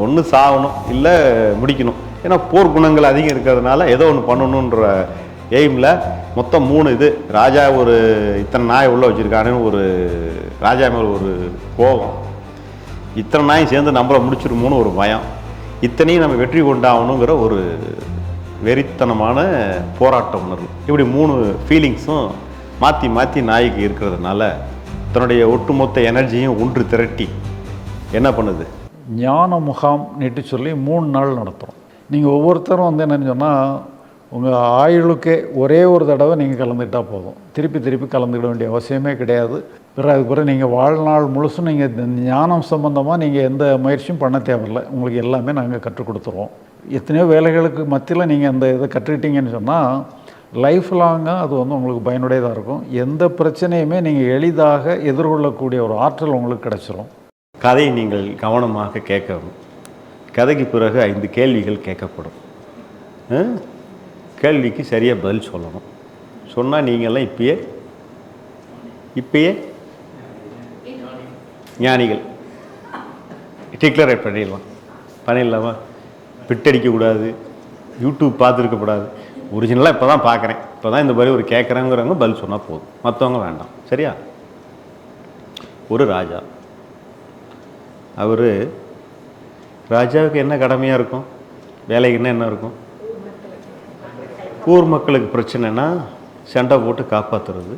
ஒன்று சாகணும் இல்லை முடிக்கணும். ஏன்னா போர் குணங்கள் அதிகம் இருக்கிறதுனால ஏதோ ஒன்று பண்ணணுன்ற எய்மில் மொத்தம் 3 இது. ராஜா ஒரு இத்தனை நாய் உள்ளே வச்சுருக்கானுன்னு ஒரு ராஜா மேலே ஒரு கோபம், இத்தனை நாயும் சேர்ந்து நம்மளை முடிச்சிருமோன்னு ஒரு பயம், இத்தனையும் நம்ம வெற்றி கொண்டாகணுங்கிற ஒரு வெறித்தனமான போராட்ட உணர்வு. இப்படி 3 ஃபீலிங்ஸும் மாற்றி மாற்றி நாய்க்கு இருக்கிறதுனால தன்னுடைய ஒட்டுமொத்த எனர்ஜியும் ஒன்று திரட்டி என்ன பண்ணுது, ஞான முகாம் நீட்டு சொல்லி 3 நாள் நடத்துகிறோம். நீங்கள் ஒவ்வொருத்தரும் வந்து என்னென்னு சொன்னால் உங்கள் ஆயுளுக்கே ஒரே ஒரு தடவை நீங்கள் கலந்துக்கிட்டால் போதும். திருப்பி திருப்பி கலந்துக்கிட வேண்டிய அவசியமே கிடையாது. அதுக்கு பிறகு நீங்கள் வாழ்நாள் முழுசும் நீங்கள் ஞானம் சம்பந்தமாக நீங்கள் எந்த முயற்சியும் பண்ண தேவையில்லை. உங்களுக்கு எல்லாமே நாங்கள் கற்றுக் கொடுத்துருவோம். எத்தனையோ வேலைகளுக்கு மத்தியில் நீங்கள் அந்த இதை கற்றுக்கிட்டீங்கன்னு சொன்னால் லைஃப் லாங்காக அது வந்து உங்களுக்கு பயனுடையதாக இருக்கும். எந்த பிரச்சனையுமே நீங்கள் எளிதாக எதிர்கொள்ளக்கூடிய ஒரு ஆற்றல் உங்களுக்கு கிடச்சிரும். கதையை நீங்கள் கவனமாக கேட்கணும். கதைக்கு பிறகு 5 கேள்விகள் கேட்கப்படும். கேள்விக்கு சரியாக பதில் சொல்லணும். சொன்னால் நீங்கள்லாம் இப்பயே ஞானிகள் டிக்ளரேட் பண்ணிடலாமா? பிட்டடிக்கக்கூடாது, யூடியூப் பார்த்துருக்கக்கூடாது, ஒரிஜினலாக இப்போ தான் பார்க்குறேன், இப்போ தான் இந்த மாதிரி ஒரு கேட்குறேங்கிறவங்க பதில் சொன்னால் போதும், மற்றவங்க வேண்டாம். சரியா? ஒரு ராஜா, அவர் ராஜாவுக்கு என்ன கடமையாக இருக்கும், வேலைக்குன்னா என்ன இருக்கும்? ஊர் மக்களுக்கு பிரச்சனைனா சண்டை போட்டு காப்பாற்றுறது,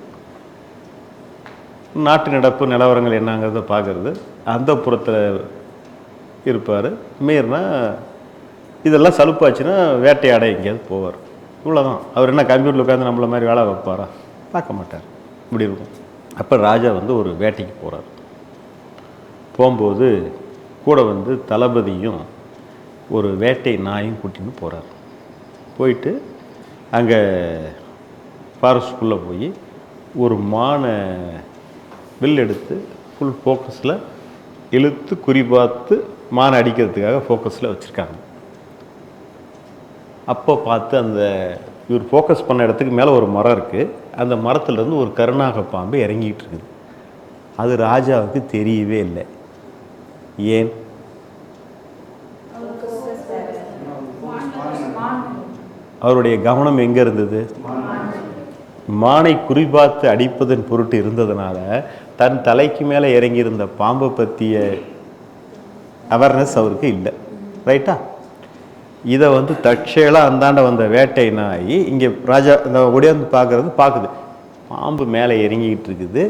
நாட்டு நடப்பு நிலவரங்கள் என்னங்கிறத பார்க்குறது, அந்த புறத்தில் இருப்பார். மீறினா இதெல்லாம் சலுப்பாச்சுன்னா வேட்டையாட எங்கேயாவது போவார். இவ்வளோதான். அவர் என்ன கம்ப்யூட்டரில் உட்காந்து நம்மள மாதிரி வேலை வைப்பாரா? பார்க்க மாட்டார். இப்படி இருக்கும். அப்போ ராஜா வந்து ஒரு வேட்டைக்கு போகிறார். போகும்போது கூட வந்து தளபதியும் ஒரு வேட்டை நாயும் கூட்டின்னு போகிறார். போயிட்டு அங்கே ஃபாரஸ்ட்குள்ளே போய் ஒரு மானை வில் எடுத்து ஃபுல் ஃபோக்கஸில் இழுத்து குறிபார்த்து மானை அடிக்கிறதுக்காக ஃபோக்கஸில் வச்சுருக்காங்க. அப்போ பார்த்து அந்த இவர் ஃபோக்கஸ் பண்ண இடத்துக்கு மேலே ஒரு மரம் இருக்குது. அந்த மரத்துலேருந்து ஒரு கருநாக பாம்பு இறங்கிட்டு இருக்குது. அது ராஜாவுக்கு தெரியவே இல்லை. ஏன்? அவருடைய கவனம் எங்கே இருந்தது? மானை குறிபார்த்து அடிப்பதன் பொருட்டு இருந்ததுனால தன் தலைக்கு மேலே இறங்கியிருந்த பாம்பை பற்றிய அவேர்னஸ் அவருக்கு இல்லை. ரைட்டா? இதை வந்து தற்செயலாக அந்தாண்ட வந்த வேட்டை நாய் இங்கே ராஜா இந்த ஒடியாந்து பார்க்குது, பாம்பு மேலே இறங்கிக்கிட்டு இருக்குது.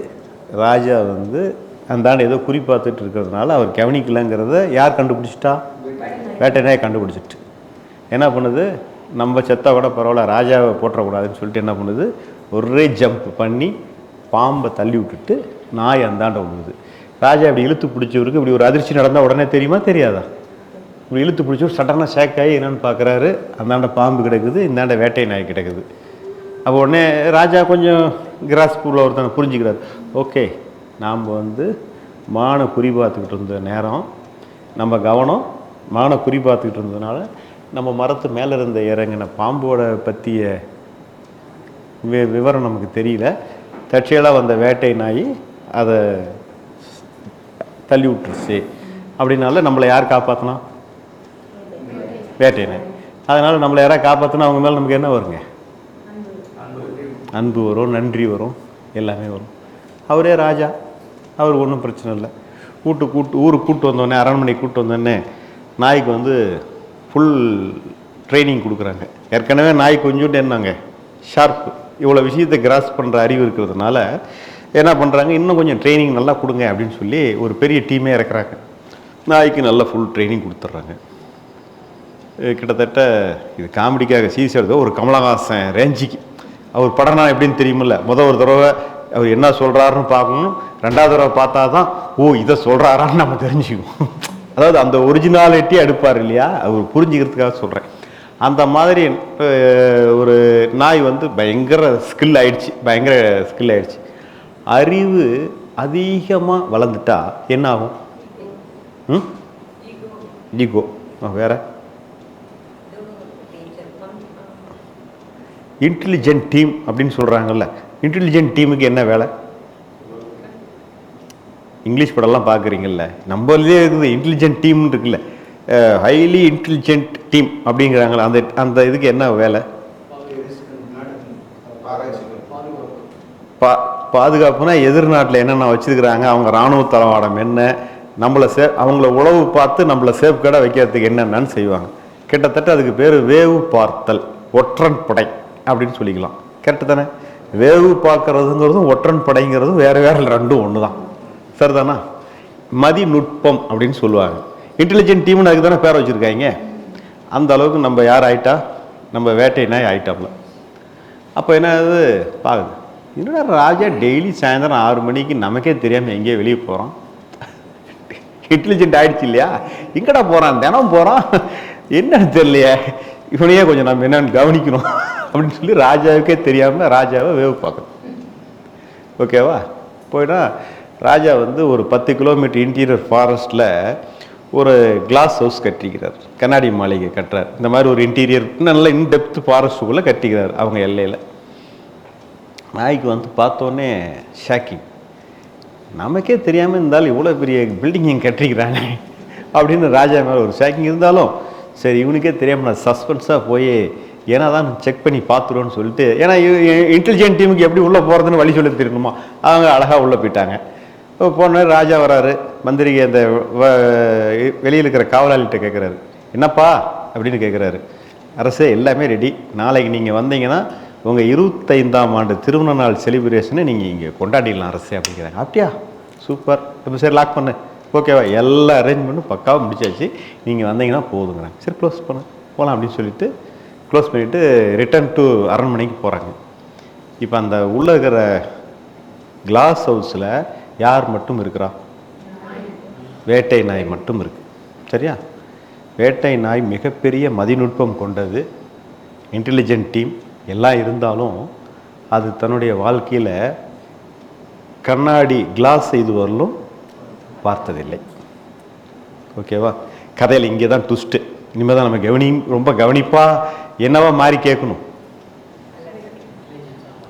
ராஜா வந்து அந்தாண்ட ஏதோ குறி பார்த்துட்டு இருக்கிறதுனால அவர் கவனிக்கலைங்கிறத யார் கண்டுபிடிச்சிட்டா? வேட்டை நாயை கண்டுபிடிச்சிட்டு என்ன பண்ணுது, நம்ம செத்தா கூட பரவாயில்ல, ராஜாவை போட்டுறக்கூடாதுன்னு சொல்லிட்டு என்ன பண்ணுது, ஒரே ஜம்ப் பண்ணி பாம்பை தள்ளி விட்டுட்டு நாய் அந்தாண்ட விழுது. ராஜா இப்படி இழுத்து பிடிச்சவருக்கு இப்படி ஒரு அதிர்ச்சி நடந்தால் உடனே தெரியுமா தெரியாதா? இப்படி இழுத்து பிடிச்சவர் சட்டனாக ஷேக்காகி என்னென்னு பார்க்குறாரு, அந்தாண்ட பாம்பு கிடக்குது, இந்தாண்ட வேட்டை நாய் கிடக்குது. அப்போ உடனே ராஜா கொஞ்சம் கிராஸ் பூரில் ஒருத்தனை புரிஞ்சுக்கிறார். ஓகே, நாம் வந்து மானை குறி பார்த்துக்கிட்டு இருந்த நேரம், நம்ம கவனம் மானை குறி பார்த்துக்கிட்டு இருந்ததுனால நம்ம மரத்து மேலே இருந்த இறங்கின பாம்போட பற்றிய விவரம் நமக்கு தெரியல. தற்செயலாக வந்த வேட்டை நாய் அதை தள்ளி விட்டுருச்சு. அப்படின்னால நம்மளை யார் காப்பாற்றினா? வேட்டை நாய். அதனால் நம்மளை யாராவது காப்பாற்றினா அவங்க மேலே நமக்கு என்ன வருங்க? அன்பு வரும், நன்றி வரும், எல்லாமே வரும். அவரே ராஜா, அவருக்கு ஒன்றும் பிரச்சனை இல்லை. ஊருக்கு கூப்பிட்டு வந்தோடனே, அரண்மனைக்கு கூப்பிட்டு வந்தோடனே நாய்க்கு வந்து ஃபுல் ட்ரைனிங் கொடுக்குறாங்க. ஏற்கனவே நாய் கொஞ்சோண்டு என்னங்க ஷார்ப்பு, இவ்வளோ விஷயத்தை கிராஸ் பண்ணுற அறிவு இருக்கிறதுனால என்ன பண்ணுறாங்க, இன்னும் கொஞ்சம் ட்ரைனிங் நல்லா கொடுங்க அப்படின்னு சொல்லி ஒரு பெரிய டீமே இறக்குறாங்க. நாய்க்கு நல்லா ஃபுல் ட்ரைனிங் கொடுத்துட்றாங்க. கிட்டத்தட்ட இது காமெடிக்காக சீஸ் எடுத்த ஒரு கமலஹாசன் ரேஞ்சிக்கு அவர் படம்னா எப்படின்னு தெரியுமில்ல. ஒரு தடவை அவர் என்ன சொல்கிறாருன்னு பார்க்கணும், 2வது தடவை பார்த்தா தான் ஓ இதை சொல்கிறாரான்னு நம்ம தெரிஞ்சுக்குவோம். அதாவது அந்த ஒரிஜினாலிட்டி எடுப்பார் இல்லையா, அவர் புரிஞ்சுக்கிறதுக்காக சொல்கிறேன். அந்த மாதிரி ஒரு நாய் வந்து பயங்கர ஸ்கில் ஆயிடுச்சு. அறிவு அதிகமாக வளர்ந்துட்டா என்ன ஆகும்? ஈகோ. வேற இன்டெலிஜென்ட் டீம் அப்படின்னு சொல்கிறாங்கல்ல. இன்டெலிஜென்ட் டீமுக்கு என்ன வேலை? இங்கிலீஷ் படம்லாம் பார்க்குறீங்கல்ல, நம்மளே இருக்குது இன்டெலிஜென்ட் டீம்னு இருக்குல்ல. ஹைலி இன்டெலிஜென்ட் டீம் அப்படிங்கிறாங்களே, அந்த அந்த இதுக்கு என்ன வேலை? பாதுகாப்புனா எதிர்நாட்டில் என்னென்ன வச்சுருக்கிறாங்க, அவங்க இராணுவ தளவாடம் என்ன, நம்மளை அவங்கள உளவு பார்த்து நம்மளை சேஃப்கார்டாக வைக்கிறதுக்கு என்னென்னு செய்வாங்க. கிட்டத்தட்ட அதுக்கு பேர் வேவு பார்த்தல், ஒற்றன் படை அப்படின்னு சொல்லிக்கலாம். கரெக்டு தானே? வேவு பார்க்கறதுங்கிறதும் ஒற்றன் படைங்கிறதும் வேறு வேறு ரெண்டும் ஒன்று தான். சரிதானா? மதிநுட்பம் அப்படின்னு சொல்லுவாங்க. இன்டெலிஜென்ட் டீம்னு அதுக்கு தானே பேர் வச்சுருக்காங்க. அந்த அளவுக்கு நம்ம யார் ஆகிட்டா, நம்ம வேட்டை நாய் ஆகிட்டாப்ல. அப்போ என்ன ஆகுது பாக்குது, என்னடா ராஜா டெய்லி சாயந்தரம் 6 மணிக்கு நமக்கே தெரியாமல் எங்கேயோ வெளியே போகிறோம், இன்டெலிஜென்ட் ஆகிடுச்சு இல்லையா, எங்கடா போகிறான், தினம் போகிறான், என்னன்னு தெரியலையே, இவனையே கொஞ்சம் நம்ம என்னன்னு கவனிக்கணும் அப்படின்னு சொல்லி ராஜாவுக்கே தெரியாமல் ராஜாவை வேவு பார்க்கணும். ஓகேவா? போயிட்டா ராஜா வந்து ஒரு 10 கிலோமீட்டர் இன்டீரியர் ஃபாரஸ்ட்டில் ஒரு கிளாஸ் ஹவுஸ் கட்டிக்கிறார், கண்ணாடி மாளிகை கட்டுறார். இந்த மாதிரி ஒரு இன்டீரியர் நல்ல இன்டெப்த் ஃபாரஸ்ட்டுக்குள்ளே கட்டிக்கிறார் அவங்க எல்லையில். நாய்க்கு வந்து பார்த்தோன்னே ஷாக்கிங், நமக்கே தெரியாமல் இருந்தாலும் இவ்வளோ பெரிய பில்டிங் கட்டிக்கிறாங்க அப்படின்னு ராஜா மேலே ஒரு ஷாக்கிங். இருந்தாலும் சரி இவனுக்கே தெரியாமல் நான் சஸ்பென்ஸாக போய் ஏன்னா தான் செக் பண்ணி பார்த்துருவோன்னு சொல்லிட்டு, ஏன்னா இன்டெலிஜென்ட் டீமுக்கு எப்படி உள்ளே போகிறதுன்னு வழி சொல்லி தெரியணுமா, அவங்க அழகாக உள்ளே போயிட்டாங்க. இப்போ போன ராஜா வராரு, மந்திரிக்கு அந்த வெளியில் இருக்கிற காவலாளிகிட்ட கேட்குறாரு, என்னப்பா அப்படின்னு கேட்குறாரு. அரசே எல்லாமே ரெடி, நாளைக்கு நீங்கள் வந்தீங்கன்னா உங்கள் 25ஆம் ஆண்டு திருமண நாள் செலிப்ரேஷனை நீங்கள் இங்கே கொண்டாடிடலாம் அரசே அப்படிங்கிறாங்க. அப்படியா, சூப்பர், இப்போ சரி லாக் பண்ணு, ஓகேவா, எல்லா அரேஞ்ச்மெண்ட்டும் பக்காவாக முடிச்சாச்சு, நீங்கள் வந்தீங்கன்னா போதுங்கிறாங்க. சரி க்ளோஸ் பண்ண போகலாம் அப்படின்னு சொல்லிட்டு க்ளோஸ் பண்ணிவிட்டு ரிட்டர்ன் டு அரண்மனைக்கு போகிறாங்க. இப்போ அந்த உள்ளே இருக்கிற கிளாஸ் ஹவுஸில் யார் மட்டும் இருக்கிறா? வேட்டை நாய் மட்டும் இருக்கு. சரியா? வேட்டை நாய் மிகப்பெரிய மதிநுட்பம் கொண்டது, இன்டெலிஜென்ட் டீம் எல்லாம் இருந்தாலும் அது தன்னுடைய வாழ்க்கையில் கண்ணாடி கிளாஸ் இதுவரையிலும் பார்த்ததில்லை. ஓகேவா? கதையில் இங்கே தான் ட்விஸ்ட்டு. இனிமேல் தான் நம்ம ரொம்ப கவனிப்பாக என்னவா மாறி கேட்கணும்,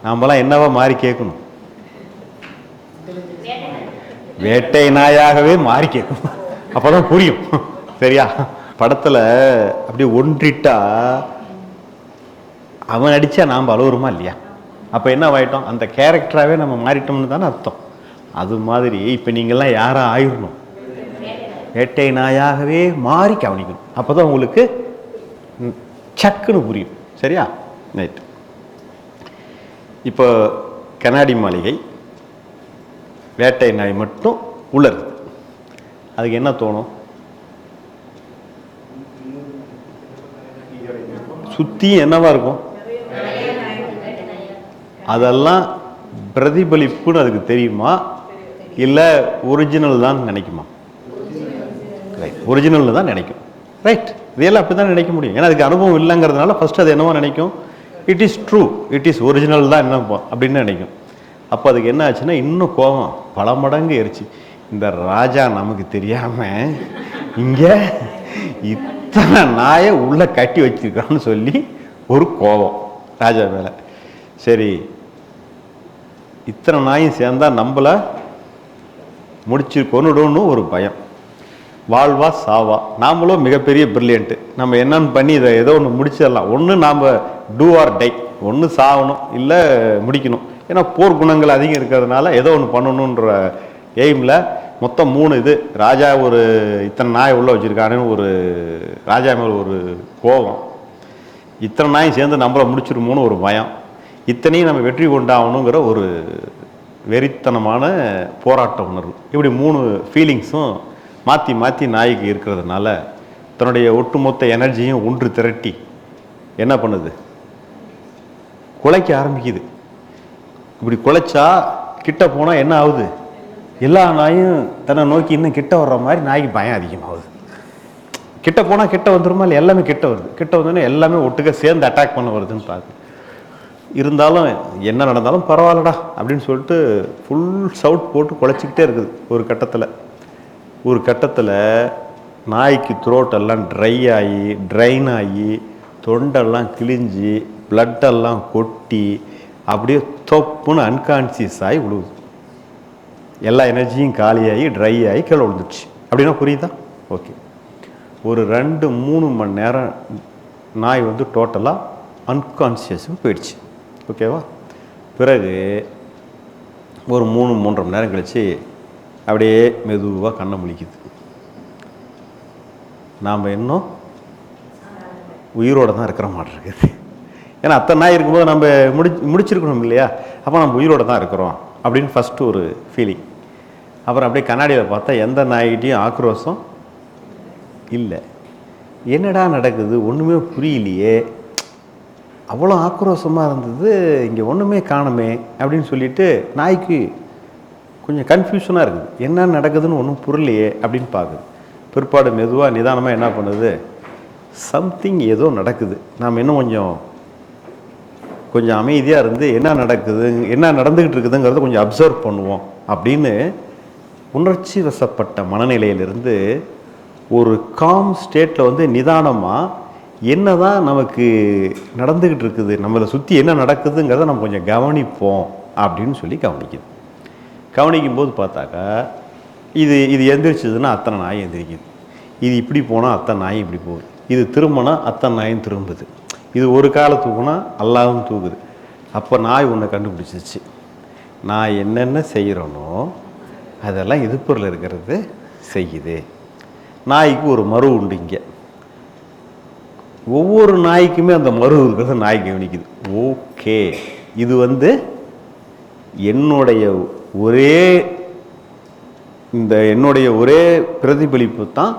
நாமெல்லாம் என்னவா மாறி கேட்கணும், வேட்டை நாயாகவே மாறி கேட்கணும், அப்போதான் புரியும். சரியா? படத்தில் அப்படியே ஒன்றிட்டா அவன் அடித்தா நாம் அழுவுறோமா இல்லையா? அப்போ என்ன ஆகிட்டோம், அந்த கேரக்டராகவே நம்ம மாறிட்டோம்னு தானே அர்த்தம். அது மாதிரி இப்போ நீங்கள்லாம் யாராக ஆயிடணும், வேட்டை நாயாகவே மாறி கவனிக்கணும். அப்போ தான் உங்களுக்கு சக்குன்னு புரியும். சரியா? ரைட். இப்போ கண்ணாடி மாளிகை, வேட்டை நாய் மட்டும் உள்ள இருக்குது. அதுக்கு என்ன தோணும்? சுற்றி என்னவா இருக்கும்? அதெல்லாம் பிரதிபலிப்புன்னு அதுக்கு தெரியுமா, இல்லை ஒரிஜினல் தான் நினைக்குமா? ரைட், ஒரிஜினல் தான் நினைக்கும். ரைட், இதெல்லாம் அப்படி தான் நினைக்க முடியும். ஏன்னா அதுக்கு அனுபவம் இல்லைங்கிறதுனால ஃபஸ்ட்டு அது என்னவோ நினைக்கும், it is true, it is original தான் என்ன அப்படின்னு நினைக்கும். அப்போ அதுக்கு என்ன ஆச்சுன்னா இன்னும் கோபம் பல மடங்கு ஏறிச்சு. இந்த ராஜா நமக்கு தெரியாமல் இங்கே இத்தனை நாயை உள்ளே கட்டி வச்சிருக்கான்னு சொல்லி ஒரு கோபம் ராஜா மேலே. சரி, இத்தனை நாயும் சேர்ந்தா நம்மளை முடிச்சு கொன்னுடும்னு ஒரு பயம். வாழ்வா சாவா, நாமளும் மிகப்பெரிய பிரில்லியண்ட்டு, நம்ம என்னன்னு பண்ணி இதை ஏதோ ஒன்று முடிச்சிடலாம். ஒன்று நாம் டூ ஆர் டை, ஒன்று சாகணும் இல்லை முடிக்கணும். ஏன்னா போர் குணங்கள் அதிகம் இருக்கிறதுனால ஏதோ ஒன்று பண்ணணுன்ற எய்மில் மொத்தம் 3 இது. ராஜா ஒரு இத்தனை நாய் உள்ளே வச்சுருக்கானுன்னு ஒரு ராஜா மேலே ஒரு கோபம், இத்தனை நாயும் சேர்ந்து நம்மளை முடிச்சிருமோன்னு ஒரு பயம், இத்தனையும் நம்ம வெற்றி கொண்டாகணுங்கிற ஒரு வெறித்தனமான போராட்ட உணர்வு. இப்படி 3 ஃபீலிங்ஸும் மாற்றி மாற்றி நாய்க்கு இருக்கிறதுனால தன்னுடைய ஒட்டுமொத்த எனர்ஜியும் ஒன்று திரட்டி என்ன பண்ணுது, குலைக்க ஆரம்பிக்குது. இப்படி குலைச்சா கிட்ட போனால் என்ன ஆகுது, எல்லா நாயும் தன்னை நோக்கி இன்னும் கிட்ட வர்ற மாதிரி நாய்க்கு பயம் அதிகமாகுது. கிட்ட போனால் கிட்ட வந்துருமா இல்லை, எல்லாமே கிட்ட வருது. கிட்ட வந்தோடனே எல்லாமே ஒட்டுக்க சேர்ந்து அட்டாக் பண்ண வருதுன்னு பார்த்து, இருந்தாலும் என்ன நடந்தாலும் பரவாயில்லடா அப்படின்னு சொல்லிட்டு ஃபுல் சவுட் போட்டு குலைச்சிக்கிட்டே இருக்குது. ஒரு கட்டத்தில் நாய்க்கு த்ரோட்டெல்லாம் ட்ரைன் ஆகி தொண்டெல்லாம் கிழிஞ்சி பிளட்டெல்லாம் கொட்டி அப்படியே தொப்புன்னு அன்கான்சியஸ் ஆகி விழுவுது. எல்லா எனர்ஜியும் காலியாகி ட்ரை ஆகி கீழே விழுந்துச்சு. அப்படின்னா புரியுதா? ஓகே. ஒரு 2-3 மணி நேரம் நாய் வந்து டோட்டலாக அன்கான்சியஸும் போயிடுச்சு. ஓகேவா? பிறகு ஒரு 3-3.5 மணி நேரம் கழித்து அப்படியே மெதுவாக கண்ணை முழிக்குது. நாம் இன்னும் உயிரோடு தான் இருக்கிற மாதிரி இருக்குது. ஏன்னா அத்தனை நாய் இருக்கும்போது நம்ம முடிச்சிருக்கணும் இல்லையா? அப்போ நம்ம உயிரோடு தான் இருக்கிறோம் அப்படின்னு ஃபஸ்ட்டு ஒரு ஃபீலிங். அப்புறம் அப்படியே கண்ணாடியில் பார்த்தா எந்த நாய்கிட்டையும் ஆக்ரோஷம் இல்லை. என்னடா நடக்குது, ஒன்றுமே புரியலையே, அவ்வளோ ஆக்ரோஷமாக இருந்தது, இங்கே ஒன்றுமே காணுமே அப்படின்னு சொல்லிட்டு நாய்க்கு கொஞ்சம் கன்ஃபியூஷனாக இருக்குது. என்ன நடக்குதுன்னு ஒன்றும் புரியலையே அப்படின்னு பார்க்குது. பிற்பாடு மெதுவாக நிதானமாக என்ன பண்ணுது, சம்திங் ஏதோ நடக்குது, நாம் இன்னும் கொஞ்சம் அமைதியாக இருந்து என்ன நடக்குது, என்ன நடந்துக்கிட்டு இருக்குதுங்கிறத கொஞ்சம் அப்சர்வ் பண்ணுவோம் அப்படின்னு உணர்ச்சி வசப்பட்ட மனநிலையிலிருந்து ஒரு காம் ஸ்டேட்டில் வந்து நிதானமாக என்ன தான் நமக்கு நடந்துக்கிட்டு இருக்குது, நம்மளை சுற்றி என்ன நடக்குதுங்கிறத நம்ம கொஞ்சம் கவனிப்போம் அப்படின்னு சொல்லி கவனிக்குது. கவனிக்கும்போது பார்த்தாக்கா இது எந்திரிச்சதுன்னா அத்தனை நாய் எந்திரிக்குது, இது இப்படி போனால் அத்தனை நாய் இப்படி போகுது, இது திரும்பினா அத்தனை நாயும் திரும்புது, இது ஒரு காலை தூக்குனா எல்லாரும் தூக்குது. அப்போ நாய் ஒன்று கண்டுபிடிச்சிச்சு, நான் என்னென்ன செய்கிறேனோ அதெல்லாம் எதிர்ப்புறில் இருக்கிறது செய்யுது. நாய்க்கு ஒரு மறு உண்டு. இங்கே ஒவ்வொரு நாய்க்குமே அந்த மறு இருக்கிறத நாய் கவனிக்குது. ஓகே, இது வந்து என்னுடைய ஒரே பிரதிபலிப்பு தான்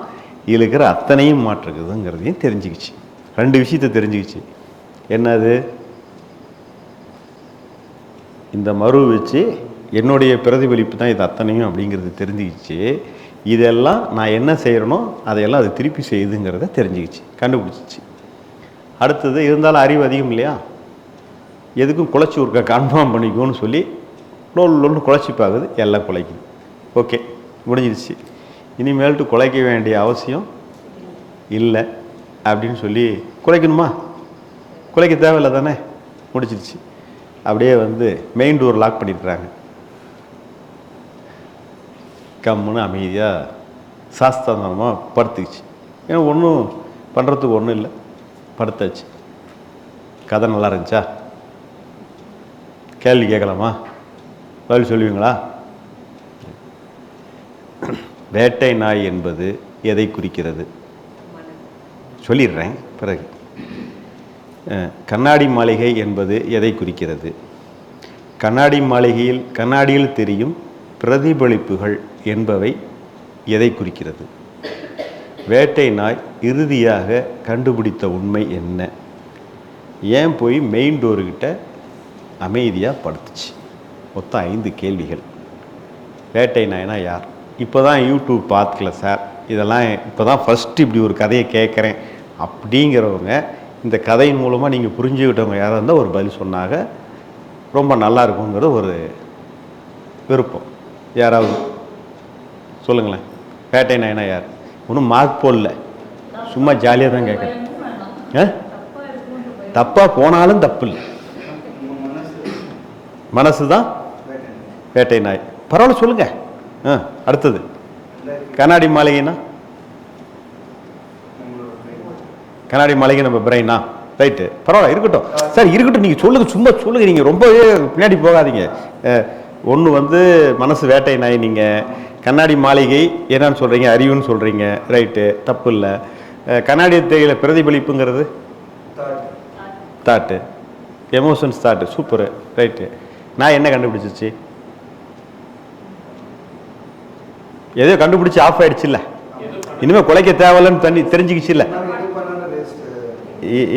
இதில் இருக்கிற அத்தனையும் மாற்றுக்குதுங்கிறதையும் தெரிஞ்சுக்கிச்சு. 2 விஷயத்தை தெரிஞ்சுக்கிச்சு. என்னது, இந்த மறு வச்சு என்னுடைய பிரதிபலிப்பு தான் இது அத்தனையும் அப்படிங்கிறது தெரிஞ்சுக்கிச்சு. இதெல்லாம் நான் என்ன செய்கிறேனோ அதையெல்லாம் அது திருப்பி செய்யுதுங்கிறத தெரிஞ்சுக்கிச்சு, கண்டுபிடிச்சிச்சு. அடுத்தது இருந்தாலும் அறிவு அதிகம் இல்லையா, எதுக்கும் குலைச்சி ஒருக்கா கன்ஃபார்ம் பண்ணிக்கோன்னு சொல்லி லோன்னு குலைச்சி பார்க்குது, எல்லாம் குலைக்குது. ஓகே, முடிஞ்சிருச்சு. இனிமேல்ட்டு குலைக்க வேண்டிய அவசியம் இல்லை அப்படின்னு சொல்லி குலைக்கணுமா, குலைக்க தேவையில்லை தானே, முடிச்சிருச்சு. அப்படியே வந்து மெயின் டோர் லாக் பண்ணிட்டுறாங்க. கம்முன்னு அமைதியாக சாஸ்திரமாக படுத்துக்கிச்சு. ஏன்னா ஒன்றும் பண்ணுறதுக்கு ஒன்றும் இல்லை, படுத்தாச்சு. கதை நல்லா இருந்துச்சா? கேள்வி கேட்கலாமா? பதில் சொல்லுவீங்களா? வேட்டை நாய் என்பது எதை குறிக்கிறது சொல்லிடுறேன் பிறகு. கண்ணாடி மாளிகை என்பது எதை குறிக்கிறது? கண்ணாடியில் தெரியும் பிரதிபலிப்புகள் என்பவை எதை குறிக்கிறது? வேட்டை நாய் இறுதியாக கண்டுபிடித்த உண்மை என்ன? ஏன் போய் மெயின் டோருக்கிட்ட அமைதியாக படுத்துச்சு? மொத்தம் 5 கேள்விகள். வேட்டை நாய்னா யார்? இப்போ தான் யூடியூப் பார்த்துக்கல சார், இதெல்லாம் இப்போ தான் ஃபஸ்ட்டு இப்படி ஒரு கதையை கேட்குறேன் அப்படிங்கிறவங்க, இந்த கதையின் மூலமாக நீங்கள் புரிஞ்சுக்கிட்டவங்க யாராக இருந்தால் ஒரு பதில் சொன்னாங்க, ரொம்ப நல்லா இருக்குங்கிற ஒரு விருப்பம். யாராவது சொல்லுங்களேன். வேட்டை நாய்னா யார்? ஒன்றும் மார்க் போடல, சும்மா ஜாலியாக தான் கேட்குறேன். தப்பாக போனாலும் தப்பு இல்லை, மனசு தான் வேட்டை நாய். பரவாயில்ல, சொல்லுங்கள். அடுத்தது கண்ணாடி மாளிகைனா? கண்ணாடி மாளிகை நம்ம பிரெயினா? ரைட்டு, பரவாயில்ல, இருக்கட்டும் சார், இருக்கட்டும். நீங்கள் சொல்லுங்கள், சும்மா சொல்லுங்கள், நீங்கள் ரொம்பவே பின்னாடி போகாதீங்க. ஒன்று வந்து மனசு வேட்டை நாய், நீங்கள் கண்ணாடி மாளிகை என்னன்னு சொல்கிறீங்க, அறிவுன்னு சொல்கிறீங்க. ரைட்டு, தப்பு இல்லை. கண்ணாடி தேயில பிரதிபலிப்புங்கிறது thought, emotions thought, super. Right. நான் என்ன கண்டுபிடிச்சிச்சு? எதோ கண்டுபிடிச்சி ஆஃப் ஆயிடுச்சு இல்லை, இனிமேல் குலைக்க தேவையில்லைன்னு தெரிஞ்சுக்கிச்சு இல்லை.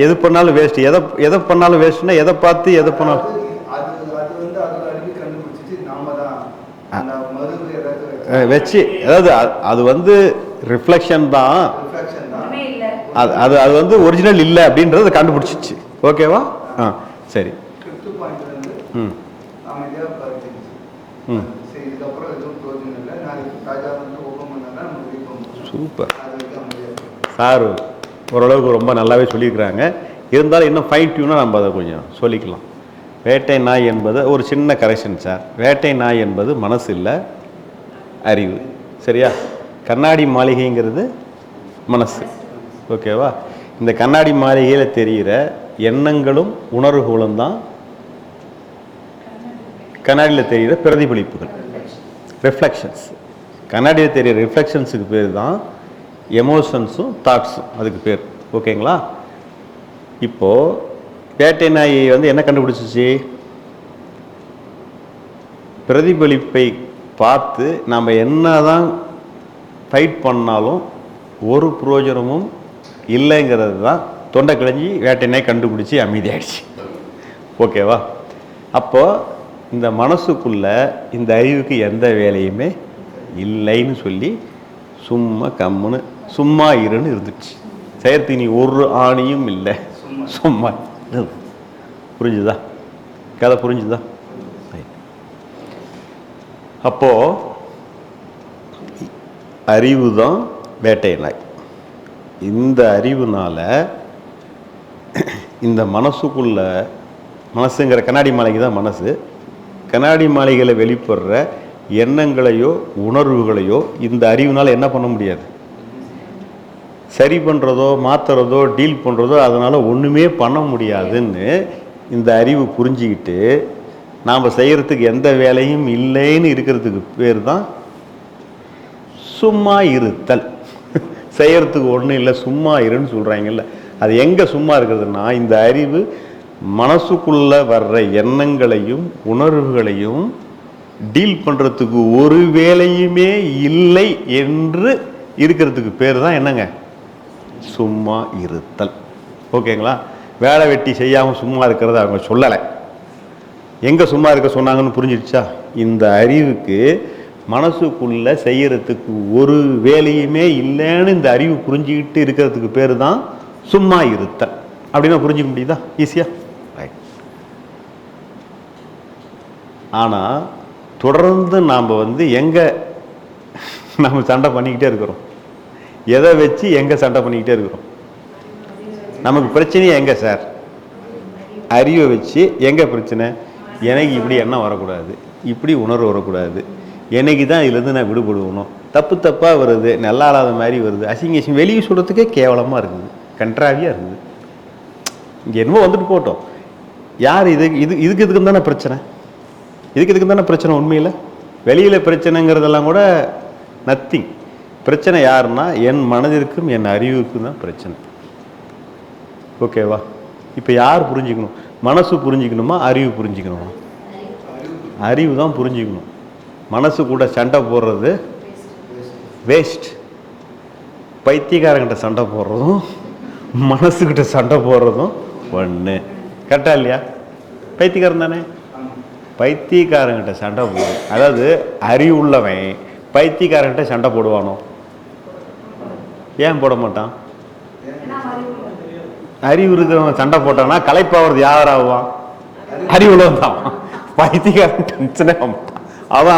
எது பண்ணாலும் வேஸ்ட், எதை பண்ணாலும் வேஸ்ட்னா எதை பார்த்து எதை பண்ணாலும் வச்சு, அதாவது அது வந்து ரிஃப்ளெக்ஷன் தான், அது வந்து ஒரிஜினல் இல்லை அப்படின்றத கண்டுபிடிச்சிச்சு. ஓகேவா? சரி. சூப்பர் சார், ஓரளவுக்கு ரொம்ப நல்லாவே சொல்லியிருக்கிறாங்க. இருந்தாலும் இன்னும் ஃபைன் டியூனாக நம்ம அதை கொஞ்சம் சொல்லிக்கலாம். வேட்டை நாய் என்பது ஒரு சின்ன கரெக்ஷன் சார். வேட்டை நாய் என்பது மனசு இல்லை, அறிவு. சரியா? கண்ணாடி மாளிகைங்கிறது மனசு. ஓகேவா? இந்த கண்ணாடி மாளிகையில் தெரிகிற எண்ணங்களும் உணர்வுகளும் தான் கண்ணாடியில் தெரிகிற பிரதிபலிப்புகள், ரிஃப்ளெக்ஷன்ஸ். கண்ணாடியில் தெரிகிற ரிஃப்ளெக்ஷன்ஸுக்கு பேர் தான் எமோஷன்ஸும் தாட்ஸும், அதுக்கு பேர். ஓகேங்களா? இப்போது வேட்டை நாய் என்ன கண்டுபிடிச்சிச்சு? பிரதிபலிப்பை பார்த்து நம்ம என்ன தான் ஃபைட் பண்ணாலும் ஒரு பிரயோஜனமும் இல்லைங்கிறது தான் தொண்டை கிழஞ்சி வேட்டை நாய் கண்டுபிடிச்சி அமைதியாகிடுச்சு. ஓகேவா? அப்போது இந்த மனசுக்குள்ள இந்த அறிவுக்கு எந்த வேலையுமே இல்லைன்னு சொல்லி சும்மா கம்முன்னு சும்மா இருன்னு இருந்துச்சு. செயற்று நீ ஒரு ஆணியும் இல்லை, சும்மா. புரிஞ்சுதா கதை? புரிஞ்சுதா? அப்போ அறிவு தான் வேட்டை நாய். இந்த அறிவுனால இந்த மனசுக்குள்ள, மனசுங்கிற கண்ணாடி மாளிகை தான் மனசு, கண்ணாடி மாளிகையில் வெளிப்படுற எண்ணங்களையோ உணர்வுகளையோ இந்த அறிவுனால் என்ன பண்ண முடியாது. சரி பண்ணுறதோ மாற்றுறதோ டீல் பண்ணுறதோ அதனால் ஒன்றுமே பண்ண முடியாதுன்னு இந்த அறிவு புரிஞ்சிக்கிட்டு நாம் செய்கிறதுக்கு எந்த வேலையும் இல்லைன்னு இருக்கிறதுக்கு பேர் தான் சும்மா இருத்தல். செய்கிறதுக்கு ஒன்றும் இல்லை, சும்மா இருன்னு சொல்கிறாங்கல்ல, அது எங்கே சும்மா இருக்கிறதுனா இந்த அறிவு மனசுக்குள்ளே வர்ற எண்ணங்களையும் உணர்வுகளையும் டீல் பண்ணுறதுக்கு ஒரு வேலையுமே இல்லை என்று இருக்கிறதுக்கு பேர் தான் என்னங்க? சும்மா இருத்தல். ஓகேங்களா? வேலை வெட்டி செய்யாமல் சும்மா இருக்கிறத அவங்க சொல்லலை. எங்கே சும்மா இருக்க சொன்னாங்கன்னு புரிஞ்சிடுச்சா? இந்த அறிவுக்கு மனசுக்குள்ளே செய்கிறதுக்கு ஒரு வேலையுமே இல்லைன்னு இந்த அறிவு புரிஞ்சுக்கிட்டு இருக்கிறதுக்கு பேர் தான் சும்மா இருத்தல். அப்படின்னா புரிஞ்சிக்க முடியுதா ஈஸியாக? ரைட். ஆனால் தொடர்ந்து நாம் எங்கே நம்ம சண்டை பண்ணிக்கிட்டே இருக்கிறோம்? எதை வச்சு எங்கே சண்டை பண்ணிக்கிட்டே இருக்கிறோம்? நமக்கு பிரச்சனையே எங்கே சார்? அறிவை வச்சு. எங்கே பிரச்சனை? எனக்கு இப்படி எண்ணம் வரக்கூடாது, இப்படி உணர்வு வரக்கூடாது, என்னைக்கு தான் இதுலேருந்து நான் விடுபடுவணும், தப்பு தப்பாக வருது, நல்லா இல்லாத மாதிரி வருது, அசிங்கம் வெளியே சொல்கிறதுக்கே கேவலமாக இருக்குது, கன்றாவியாக இருக்குது. இங்கே என்னமோ வந்துட்டு போட்டோம். யார் இதுக்கு தானே பிரச்சனை, இதுக்கு தானே பிரச்சனை. உண்மையில் வெளியில் பிரச்சனைங்கிறதெல்லாம் கூட நத்திங். பிரச்சனை யாருன்னா என் மனதிற்கும் என் அறிவுக்கும் தான் பிரச்சனை. ஓகேவா? இப்போ யார் புரிஞ்சுக்கணும்? மனசு புரிஞ்சுக்கணுமா அறிவு புரிஞ்சுக்கணுமா? அறிவு தான் புரிஞ்சுக்கணும். மனசு கூட சண்டை போடுறது வேஸ்ட். பைத்தியக்காரங்கிட்ட சண்டை போடுறதும் மனசுக்கிட்ட சண்டை போடுறதும் ஒன்று. கரெக்டா இல்லையா? பைத்தியக்காரன் தானே. பைத்தியக்காரங்கிட்ட சண்டை போடும். அதாவது அறிவுள்ளவன் பைத்தியக்காரங்கிட்ட சண்டை போடுவானோ? ஏன் போட மாட்டான்? அறிவு இருக்கிறவன் சண்டை போட்டான்னா களைப்பாவது யாராவான்? அறிவுள்ளவன் தான். பைத்தியக்காரன் டென்ஷனே மாட்டான்.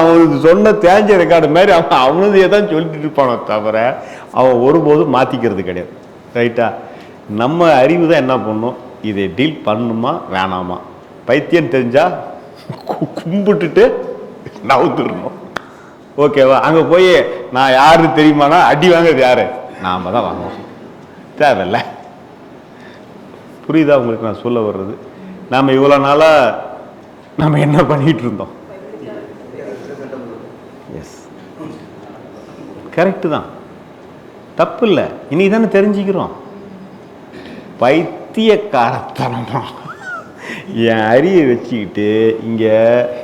அவனுக்கு சொன்ன தேஞ்ச ரெக்கார்டு மாதிரி அவனதையே தான் சொல்லிட்டு இருப்பானோ தவிர அவன் ஒருபோதும் மாற்றிக்கிறது கிடையாது. ரைட்டா? நம்ம அறிவு தான் என்ன பண்ணும், இதை டீல் பண்ணுமா வேணாமா. பைத்தியம் தெரிஞ்சால் கும்பிட்டுட்டு நவுந்துடணும். ஓகேவா? அங்கே போய் நான் யாருன்னு தெரியுமானா அடி வாங்குறது யாரு? நாம் தான் வாங்குவோம். தேவையில்ல. புரியுதா உங்களுக்கு நான் சொல்ல வர்றது? நாம் இவ்வளோ நாளாக நம்ம என்ன பண்ணிகிட்டு இருந்தோம்? எஸ், கரெக்டு தான், தப்பு இல்லை. இன்னைக்கு தானே தெரிஞ்சுக்கிறோம். பைத்தியக்காரத்தனமா என் அறியை வச்சுக்கிட்டு இங்கே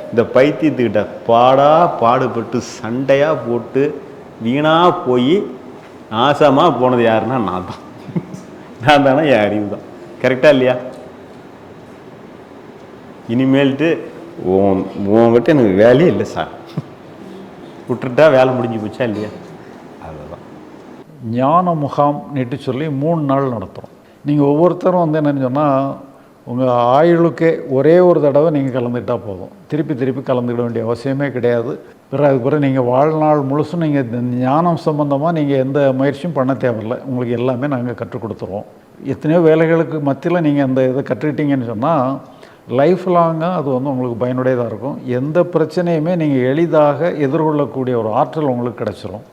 இந்த பைத்தியத்துக்கிட்ட பாடுபட்டு சண்டையாக போட்டு வீணாக போய் நாசமாக போனது யாருன்னா நான் தான். நான் தானே என் அறிவு தான். கரெக்டாக இல்லையா? இனிமேல்ட்டு உங்ககிட்ட எனக்கு வேலையே இல்லை சார், விட்டுட்டா வேலை முடிஞ்சு போச்சா இல்லையா? அதுதான் ஞான முகாம் நீட்டு சொல்லி 3 நாள் நடத்துகிறோம். நீங்கள் ஒவ்வொருத்தரும் என்னென்னு சொன்னால் உங்கள் ஆயுளுக்கே ஒரே ஒரு தடவை நீங்கள் கலந்துக்கிட்டால் போதும். திருப்பி கலந்துக்கிட வேண்டிய அவசியமே கிடையாது. அதுக்கு பிறகு நீங்கள் வாழ்நாள் முழுசும் நீங்கள் ஞானம் சம்பந்தமாக நீங்கள் எந்த முயற்சியும் பண்ண தேவையில்லை. உங்களுக்கு எல்லாமே நாங்கள் கற்றுக் கொடுத்துருவோம். எத்தனையோ வேலைகளுக்கு மத்தியில் நீங்கள் அந்த இதை கற்றுக்கிட்டீங்கன்னு சொன்னால் லைஃப் லாங்காக அது உங்களுக்கு பயனுடையதாக இருக்கும். எந்த பிரச்சனையுமே நீங்கள் எளிதாக எதிர்கொள்ளக்கூடிய ஒரு ஆற்றல் உங்களுக்கு கிடச்சிரும்.